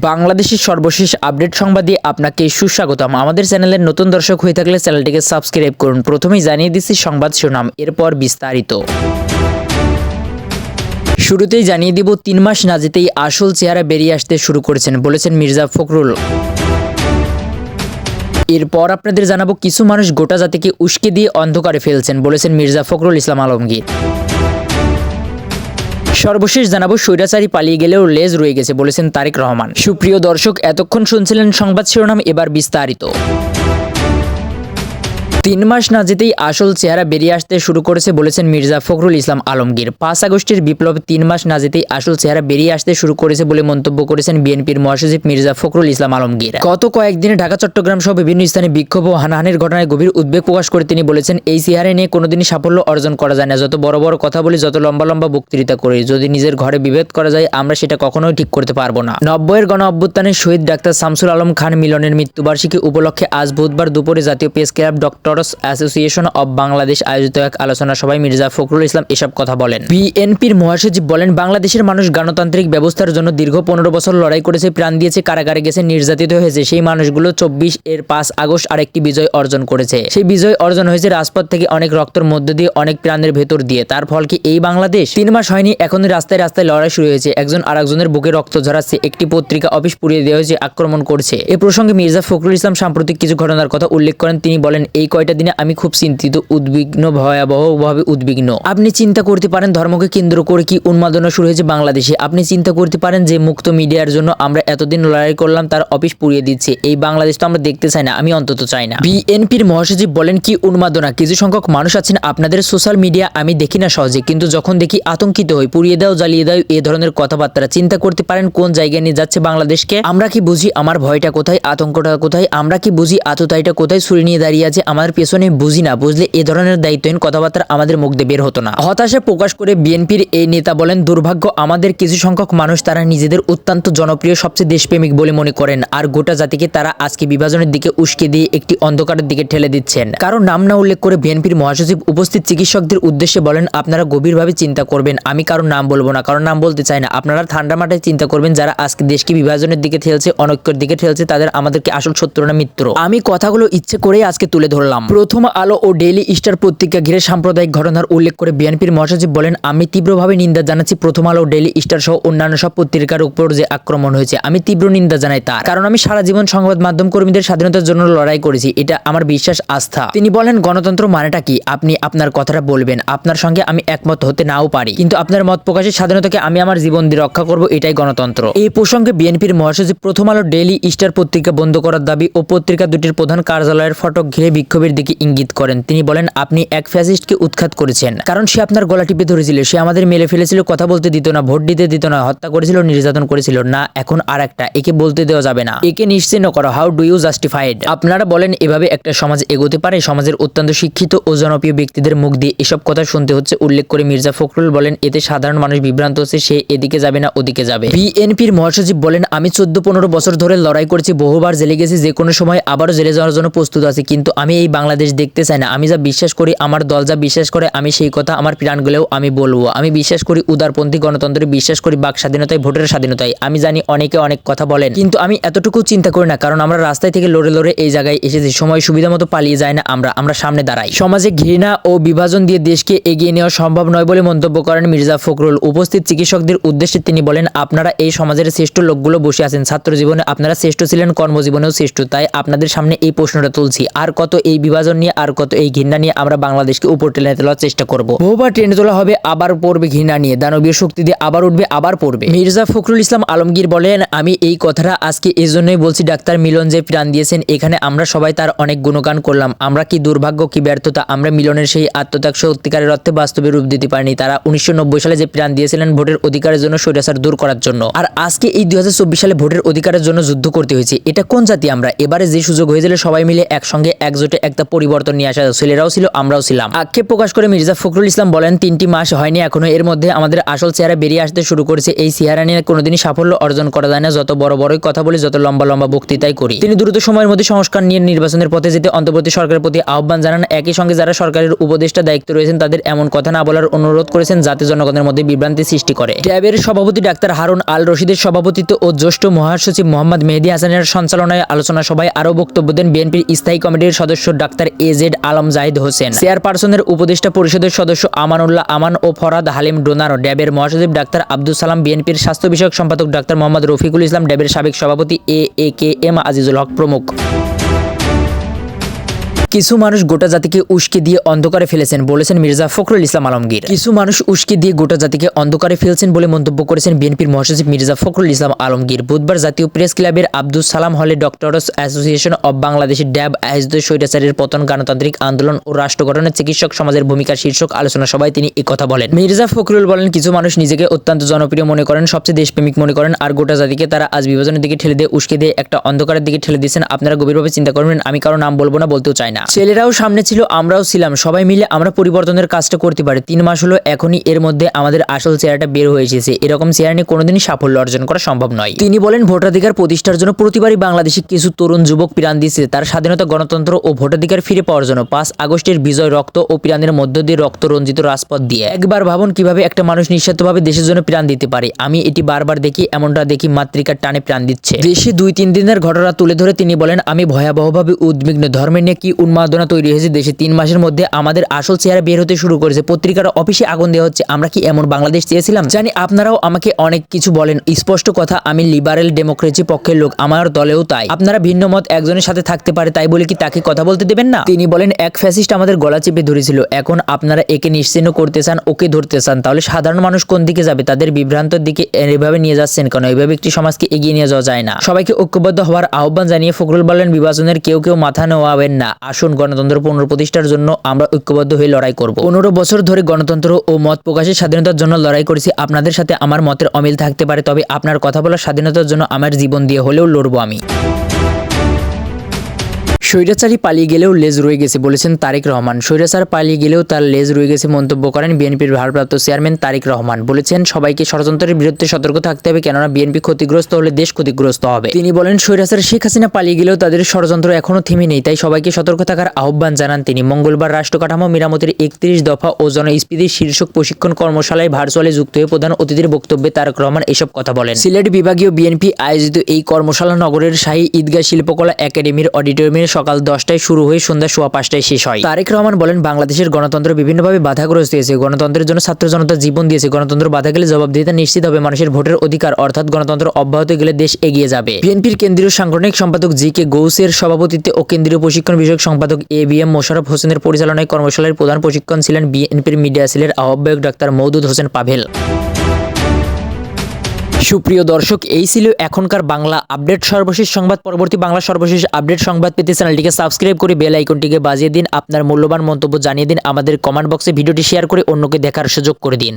বাংলাদেশের সর্বশেষ আপডেট সংবাদে আপনাকে সুস্বাগতম। আমাদের চ্যানেলের নতুন দর্শক হয়ে থাকলে চ্যানেলটিকে সাবস্ক্রাইব করুন। প্রথমেই জানিয়ে দিচ্ছি সংবাদ শিরোনাম, এরপর বিস্তারিত। শুরুতেই জানিয়ে দিব 3 মাস না যেতেই আসল চেহারা বেরিয়ে আসতে শুরু করেছেন বলেছেন মির্জা ফখরুল। এরপর আপনাদের জানাবো কিছু মানুষ গোটা জাতিকে উস্কে দিয়ে অন্ধকারে ফেলছেন বলেছেন মির্জা ফখরুল ইসলাম আলমগীর। সর্বশেষ জানাবো স্বৈরাচারী পালিয়ে গেলেও লেজ রয়ে গেছে বলেছেন তারেক রহমান। সুপ্রিয় দর্শক, এতক্ষণ শুনছিলেন সংবাদ শিরোনাম, এবার বিস্তারিত। 3 মাস না যেতেই আসল চেহারা বেরিয়ে আসতে শুরু করেছে বলেছেন মির্জা ফখরুল ইসলাম আলমগীর। 5 আগস্টের বিপ্লবে 3 মাস না যেতেই আসল চেহারা বেরিয়ে আসতে শুরু করেছে বলে মন্তব্য করেছেন বিএনপির মহাসচিব মির্জা ফখরুল ইসলাম আলমগীর। গত কয়েকদিনে ঢাকা, চট্টগ্রাম সহ বিভিন্ন স্থানে বিক্ষোভ ও হানাহানির ঘটনায় গভীর উদ্বেগ প্রকাশ করে তিনি বলেছেন, এই চেহারা নিয়ে কোনোদিনই সাফল্য অর্জন করা যায় না। যত বড় বড় কথা বলি, যত লম্বা লম্বা বক্তৃতা করি, যদি নিজের ঘরে বিভেদ করা যায়, আমরা সেটা কখনোই ঠিক করতে পারবো না। 90-এর গণ অভ্যুত্থানের শহীদ ডাক্তার শামসুল আলম খান মিলনের মৃত্যুবার্ষিকী উপলক্ষে আজ বুধবার দুপুরে জাতীয় press club doctors association of Bangladesh আয়োজিত এক আলোচনা সভায় মির্জা ফখরুল ইসলাম এসব কথা বলেন। বিএনপির মহাসচিব বলেন, বাংলাদেশের মানুষ গণতান্ত্রিক ব্যবস্থার জন্য দীর্ঘ 15 বছর লড়াই করেছে, প্রাণ দিয়েছে, কারাগারে গেছে, নির্যাতিত হয়েছে। সেই মানুষগুলো 24-এর 5 আগস্ট আরেকটি বিজয় অর্জন করেছে। সেই বিজয় অর্জন হয়েছে রাজপথ থেকে, অনেক রক্তের মধ্য দিয়ে, অনেক প্রাণের ভেতর দিয়ে। তার ফল কি এই বাংলাদেশ? 3 মাস হয়নি, এখনই রাস্তায় রাস্তায় লড়াই শুরু হয়েছে। একজন আরেকজনের বুকে রক্ত ঝরাচ্ছে, একটি পত্রিকা অফিস পুড়িয়ে দেওয়া হয়েছে, আক্রমণ করছে। এ প্রসঙ্গে মির্জা ফখরুল ইসলাম সাম্প্রতিক কিছু ঘটনার কথা উল্লেখ করেন। তিনি বলেন, এই কয়টা দিনে আমি খুব চিন্তিত, উদ্বিগ্ন, ভয়াবহভাবে উদ্বিগ্ন। আপনি চিন্তা করতে পারেন ধর্মকে কেন্দ্র করে কি উন্মাদনা শুরু হয়েছে বাংলাদেশে। আপনি চিন্তা করতে পারেন যে মুক্ত মিডিয়ার জন্য আমরা এতদিন লড়াই করলাম, তার অফিস পুড়িয়ে দিচ্ছে। এই বাংলাদেশ তো আমরা দেখতে চাই না, আমি অন্তত চাই না। বিএনপির মহাসচিব বলেন, কি উন্মাদনা। কিছু সংখ্যক মানুষ আছেন আপনাদের সোশ্যাল মিডিয়া আমি দেখি না সহজে, কিন্তু যখন দেখি আতঙ্কিত হই। পুড়িয়ে দাও, জ্বালিয়ে দাও, এ ধরনের কথাবার্তা। চিন্তা করতে পারেন কোন জায়গায় নিয়ে যাচ্ছে বাংলাদেশকে। আমরা কি বুঝি আমার ভয়টা কোথায়, আতঙ্কটা কোথায়? আমরা কি বুঝি আততায়ীটা কোথায় ছুরি নিয়ে দাঁড়িয়ে আছে আমাদের পেছনে? বুঝি না। বুঝলে এ ধরনের দায়িত্বহীন কথাবার্তা আমাদের মুখ দিয়ে বের হতো না। হতাশা প্রকাশ করে বিএনপির এই নেতা বলেন, দুর্ভাগ্য আমাদের কিছু সংখ্যক মানুষ, তারা নিজেদের অত্যন্ত জনপ্রিয়, সবচেয়ে দেশপ্রেমিক বলে মনে করেন, আর গোটা জাতিকে তারা আজকে বিভাজনের দিকে উস্কে দিয়ে একটি অন্ধকারের দিকে ঠেলে দিচ্ছেন। কারণ নাম না উল্লেখ করে বিএনপির মহাসচিব উপস্থিত চিকিৎসকদের উদ্দেশ্যে বলেন, আপনারা গভীরভাবে চিন্তা করবেন। আমি কারণ নাম বলবো না, কারণ নাম বলতে চাই না। আপনারা ঠান্ডা মাথায় চিন্তা করবেন, যারা আজকে দেশকে বিভাজনের দিকে ঠেলছে, অনৈক্যের দিকে ঠেলছে, তাদের আমাদেরকে আসল শত্রু না মিত্র। আমি কথাগুলো ইচ্ছে করেই আজকে তুলে ধরলাম। প্রথম আলো ও ডেইলি স্টার পত্রিকা ঘিরে সাম্প্রদায়িক ঘটনার উল্লেখ করে বিএনপির মহাসচিব বলেন, আমি তীব্রভাবে নিন্দা জানাচ্ছি প্রথম আলো, ডেইলি স্টার সহ অন্যান্য সব পত্রিকার উপর যে আক্রমণ হয়েছে। আমি তীব্র নিন্দা জানাই তার। কারণ আমি সারা জীবন সংবাদ মাধ্যম কর্মীদের স্বাধীনতার জন্য লড়াই করেছি, এটা আমার বিশ্বাস, আস্থা। তিনি বলেন, গণতন্ত্র মানেটা কি? আপনি আপনার কথাটা বলবেন, আপনার সঙ্গে আমি একমত হতে নাও পারি, কিন্তু আপনার মত প্রকাশের স্বাধীনতাকে আমি আমার জীবন দিয়ে রক্ষা করব, এটাই গণতন্ত্র। এই প্রসঙ্গে বিএনপির মহাসচিব প্রথম আলো, ডেইলি স্টার পত্রিকা বন্ধ করার দাবি ও পত্রিকা দুটির প্রধান কার্যালয়ের ফটক ঘিরে বিক্ষোভের দিকে ইঙ্গিত করেন। তিনি বলেন, আপনি এক ফ্যাসিস্টকে উৎখাত করেছেন, কারণ সে আপনার গলা টিপে ধরেছিল, সে আমাদের মেলে ফেলেছিল, কথা বলতে দিত না, ভোট দিতে দিত না, হত্যা করেছিল, নির্যাতন করেছিল। না, এখন আর একটা, একে বলতে দেওয়া যাবে না, একে নিশ্চিহ্ন করো। How do you justified? আপনারা বলেন এভাবে একটা সমাজ এগোতে পারে? সমাজের অত্যন্ত শিক্ষিত ও জনপ্রিয় ব্যক্তিদের মুখ দিয়ে এসব কথা শুনতে হচ্ছে। উল্লেখ করে মির্জা ফখরুল বলেন, এতে সাধারণ মানুষ বিভ্রান্ত হচ্ছে, সে এদিকে যাবে না ওদিকে যাবে। বিএনপির মহাসচিব বলেন, আমি 14-15 বছর ধরে লড়াই করেছি, বহুবার জেলে গেছি, যে কোনো সময় আবারও জেলে যাওয়ার জন্য প্রস্তুত আছি, কিন্তু আমি এই বাংলাদেশ দেখতে চাই না। আমি যা বিশ্বাস করি, আমার দল যা বিশ্বাস করে, আমি সেই কথা আমার প্রাণ গেলেও আমি বলবো। আমি বিশ্বাস করি উদারপন্থী গণতন্ত্রে, বিশ্বাস করি বাক স্বাধীনতায়, ভোটের স্বাধীনতায়। আমি জানি অনেকে অনেক কথা বলেন, কিন্তু আমি এতটুকু চিন্তা করি না, কারণ আমরা রাস্তায় থেকে লড়ে লড়ে এই জায়গায় এসেছি। সময় সুবিধা মতো পালিয়ে যায় না, আমরা সামনে দাঁড়াই। সমাজে ঘৃণা ও বিভাজন দিয়ে দেশকে এগিয়ে নেওয়া সম্ভব নয় বলে মন্তব্য করেন মির্জা ফখরুল। উপস্থিত চিকিৎসকদের উদ্দেশ্যে তিনি বলেন, আপনারা এই সমাজের শ্রেষ্ঠ লোকগুলো বসে আছেন। ছাত্র জীবনে আপনারা শ্রেষ্ঠ ছিলেন, কর্মজীবনেও শ্রেষ্ঠ। তাই আপনাদের সামনে এই প্রশ্নটা তুলছি, আর কত এই বিভাজন নিয়ে, আর কত এই ঘৃণা নিয়ে আমরা বাংলাদেশকে উপর টেনে তোলার চেষ্টা করব? বহুবার ট্রেনে তোলা হবে, আবার পড়বে ঘৃণা নিয়ে, দানবীয় শক্তি দিয়ে আবার উঠবে, আবার পড়বে। মির্জা ফখরুল ইসলাম আলমগীর বলেন, আমি এই কথাটা আজকে এজন্যই বলছি, ডাক্তার মিলন যে প্রাণ দিয়েছেন, এখানে আমরা সবাই তার অনেক গুণগান করলাম। আমরা কি দুর্ভাগ্য, কি ব্যর্থতা, আমরা মিলনের সেই আত্মত্যাগ সত্যিকারের অর্থে বাস্তবে রূপ দিতে পারিনি। তারা 1990 সালে যে প্রাণ দিয়েছিলেন ভোটের অধিকারের জন্য, স্বৈরাচার দূর করার জন্য, আর আজকে এই 2024 সালে ভোটের অধিকারের জন্য যুদ্ধ করতে হয়েছে। এটা কোন জাতি আমরা? এবারে যে সুযোগ হয়েছিল সবাই মিলে একসঙ্গে একজোটে এক একটা পরিবর্তন নিয়ে আসা। ছেলেরাও ছিল, আমরাও ছিলাম। আক্ষেপ প্রকাশ করে মির্জা ফখরুল ইসলাম বলেন, 3টি মাস হয়নি এখনো, এর মধ্যে আমাদের আসল চেহারা বেরিয়ে আসতে শুরু করেছে। এই চেহারা নিয়ে কোনোদিনই সাফল্য অর্জন করা যায় না, যত বড় বড়ই কথা বলি, যত লম্বা লম্বা বক্তৃতাই করি। তিনি দ্রুত সময়ের মধ্যে সংস্কার নিয়ে নির্বাচনের পথে যেতে অন্তর্বর্তী সরকারের প্রতি আহ্বান জানান। একই সঙ্গে যারা সরকারের উপদেষ্টা দায়িত্ব রয়েছেন তাদের এমন কথা না বলার অনুরোধ করেছেন যাতে জনগণের মধ্যে বিভ্রান্তি সৃষ্টি করে। ড্যাবের সভাপতি ডাক্তার হারুন আল রশিদের সভাপতিত্ব ও জ্যেষ্ঠ মহাসচিব মোহাম্মদ মেহেদী হাসানের সঞ্চালনায় আলোচনা সভায় আরও বক্তব্য দেন বিএনপির স্থায়ী কমিটির সদস্য ডাক্তার এজেড আলম জাহিদ হোসেন, চেয়ারপারসনের উপদেষ্টা পরিষদের সদস্য আমানুল্লাহ আমান ও ফরাদ হালিম ডোনার, ড্যাবের মহাসচিব ডাক্তার আব্দুল সালাম, বিএনপির স্বাস্থ্য বিষয়ক সম্পাদক ডাক্তার মোহাম্মদ রফিকুল ইসলাম, ড্যাবের সাবেক সভাপতি এ.কে.এম আজিজুল হক প্রমুখ। কিছু মানুষ গোটা জাতিকে উস্কে দিয়ে অন্ধকারে ফেলেছেন বলেছেন মির্জা ফখরুল ইসলাম আলমগীর। কিছু মানুষ উস্কে দিয়ে গোটা জাতিকে অন্ধকারে ফেলছেন বলে মন্তব্য করেছেন বিএনপির মহাসচিব মির্জা ফখরুল ইসলাম আলমগীর। বুধবার জাতীয় প্রেস ক্লাবের আব্দুল সালাম হলে ডক্টরস অ্যাসোসিয়েশন অব বাংলাদেশ ড্যাব আয়োজিত স্বৈরাচারের পতন, গণতান্ত্রিক আন্দোলন ও রাষ্ট্র গঠনে চিকিৎসক সমাজের ভূমিকা শীর্ষক আলোচনা সভায় তিনি কথা বলেন। মির্জা ফখরুল বলেন, কিছু মানুষ নিজেকে অত্যন্ত জনপ্রিয় মনে করেন, সবচেয়ে দেশপ্রেমিক মনে করেন, আর গোটা জাতিকে তারা আজ বিভাজনের দিকে ঠেলে দিয়ে উস্কে দিয়ে একটা অন্ধকারের দিকে ঠেলে দিয়েছেন। আপনারা গভীরভাবে চিন্তা করবেন। আমি কারো নাম বলবো না, বলতেও চাই না। ছেলেরাও সামনে ছিল, আমরাও ছিলাম, সবাই মিলে আমরা পরিবর্তনের কাজটা করতে পারি। 3 মাস হলো, এখনই এর মধ্যে আমাদের আসল চেহারাটা বের হয়ে এসেছে। এরকম চেহারা নিয়ে কোনোদিনই সাফল্য অর্জন করা সম্ভব নয়। তিনি বলেন, ভোটাধিকার প্রতিষ্ঠার জন্য প্রতিবারই বাংলাদেশে কিছু তরুণ যুবক প্রাণ দিয়েছে তার স্বাধীনতা, গণতন্ত্র ও ভোটাধিকার ফিরে পাওয়ার জন্য। 5 আগস্টের বিজয় রক্ত ও প্রাণের মধ্য দিয়ে রক্ত রঞ্জিত রাজপথ দিয়ে। একবার ভাবুন কিভাবে একটা মানুষ নিঃস্বার্থভাবে দেশের জন্য প্রাণ দিতে পারে। আমি এটি বারবার দেখি, এমনটা দেখি মাতৃকার টানে প্রাণ দিচ্ছে। দেশে 2-3 দিনের ঘটনা তুলে ধরে তিনি বলেন, আমি ভয়াবহভাবে উদ্বিগ্ন। ধর্মের নিয়ে কি উন্মাদনা তৈরি হয়েছে দেশে। 3 মাসের মধ্যে আমাদের আসল চেহারা বের হতে শুরু করেছে। পত্রিকার অফিসে আগুন দেওয়া হচ্ছে। আমরা কি এমন বাংলাদেশ চেয়েছিলাম? জানি আপনারাও আমাকে অনেক কিছু বলেন। স্পষ্ট কথা, আমি লিবারেল ডেমোক্রেসি পক্ষের লোক, আমার দলেও তাই। আপনারা ভিন্ন মত একজনের সাথে থাকতে পারে তাই বলে কি তাকে কথা বলতে দেবেন না? তিনি বলেন, এক ফ্যাসিস্ট আমাদের গলা চেপে ধরেছিল, এখন আপনারা একে নিশ্চিহ্ন করতে চান, ওকে ধরতে চান। তাহলে সাধারণ মানুষ কোন দিকে যাবে? তাদের বিভ্রান্তর দিকে এভাবে নিয়ে যাচ্ছেন কেন? এইভাবে একটি সমাজকে এগিয়ে নিয়ে যাওয়া যায় না। সবাইকে ঐক্যবদ্ধ হওয়ার আহ্বান জানিয়ে ফখরুল বলেন, বিভাজনের কেউ মাথা নোয়াবেন না। আসুন, গণতন্ত্র পুনঃপ্রতিষ্ঠার জন্য আমরা ঐক্যবদ্ধ হয়ে লড়াই করব। 15 বছর ধরে গণতন্ত্র ও মত প্রকাশের স্বাধীনতার জন্য লড়াই করেছি। আপনাদের সাথে আমার মতের অমিল থাকতে পারে, তবে আপনার কথা বলার স্বাধীনতার জন্য আমার জীবন দিয়ে হলেও লড়বো আমি। স্বৈরাচারী পালিয়ে গেলেও লেজ রয়ে গেছে বলেছেন তারেক রহমান। স্বৈরাচার পালিয়ে গেলেও তার লেজ রয়ে গেছে মন্তব্য করেন বিএনপির ভারপ্রাপ্ত চেয়ারম্যান তারেক রহমান। বলেছেন, সবাইকে ষড়যন্ত্রের বিরুদ্ধে সতর্ক থাকতে হবে, কেননা বিএনপি ক্ষতিগ্রস্ত হলে দেশ ক্ষতিগ্রস্ত হবে। তিনি বলেন, স্বৈরাচার শেখ হাসিনা পালিয়ে গেলেও তাদের ষড়যন্ত্র এখনো থেমে নেই, তাই সবাইকে সতর্ক থাকার আহ্বান জানান তিনি। মঙ্গলবার রাষ্ট্র কাঠামো মেরামতের 31 দফা ও জনস্ফীতি শীর্ষক প্রশিক্ষণ কর্মশালায় ভার্চুয়ালি যুক্ত হয়ে প্রধান অতিথির বক্তব্যে তারেক রহমান এসব কথা বলেন। সিলেট বিভাগীয় বিএনপি আয়োজিত এই কর্মশালা নগরের শাহী ঈদগাহ শিল্পকলা একাডেমির অডিটোরিয়ামে সকাল 10টায় শুরু হয়ে সন্ধ্যা 5:15টায় শেষ হয়। তারেক রহমান বলেন, বাংলাদেশের গণতন্ত্র বিভিন্নভাবে বাধাগ্রস্ত হয়েছে। গণতন্ত্রের জন্য ছাত্র জনতা জীবন দিয়েছে। গণতন্ত্র বাধা গেলে জবাবদিহিতা নিশ্চিত হবে। মানুষের ভোটের অধিকার অর্থাৎ গণতন্ত্র অব্যাহত গেলে দেশ এগিয়ে যাবে। বিএনপির কেন্দ্রীয় সাংগঠনিক সম্পাদক জি.কে. গৌসের সভাপতিত্বে ও কেন্দ্রীয় প্রশিক্ষণ বিষয়ক সম্পাদক এ.বি.এম. মোশাররফ হোসেনের পরিচালনায় কর্মশালার প্রধান প্রশিক্ষণ ছিলেন বিএনপির মিডিয়া সেলের আহ্বায়ক ডাক্তার মওদুদ হোসেন পাভেল। সুপ্রিয় দর্শক, এই ছিল এখনকার বাংলা আপডেট সর্বশেষ সংবাদ। পরবর্তী বাংলা সর্বশেষ আপডেট সংবাদ পেতে চ্যানেলটিকে সাবস্ক্রাইব করে বেল আইকনটিকে বাজিয়ে দিন। আপনার মূল্যবান মন্তব্য জানিয়ে দিন আমাদের কমেন্ট বক্সে। ভিডিওটি শেয়ার করে অন্যকে দেখার সুযোগ করে দিন।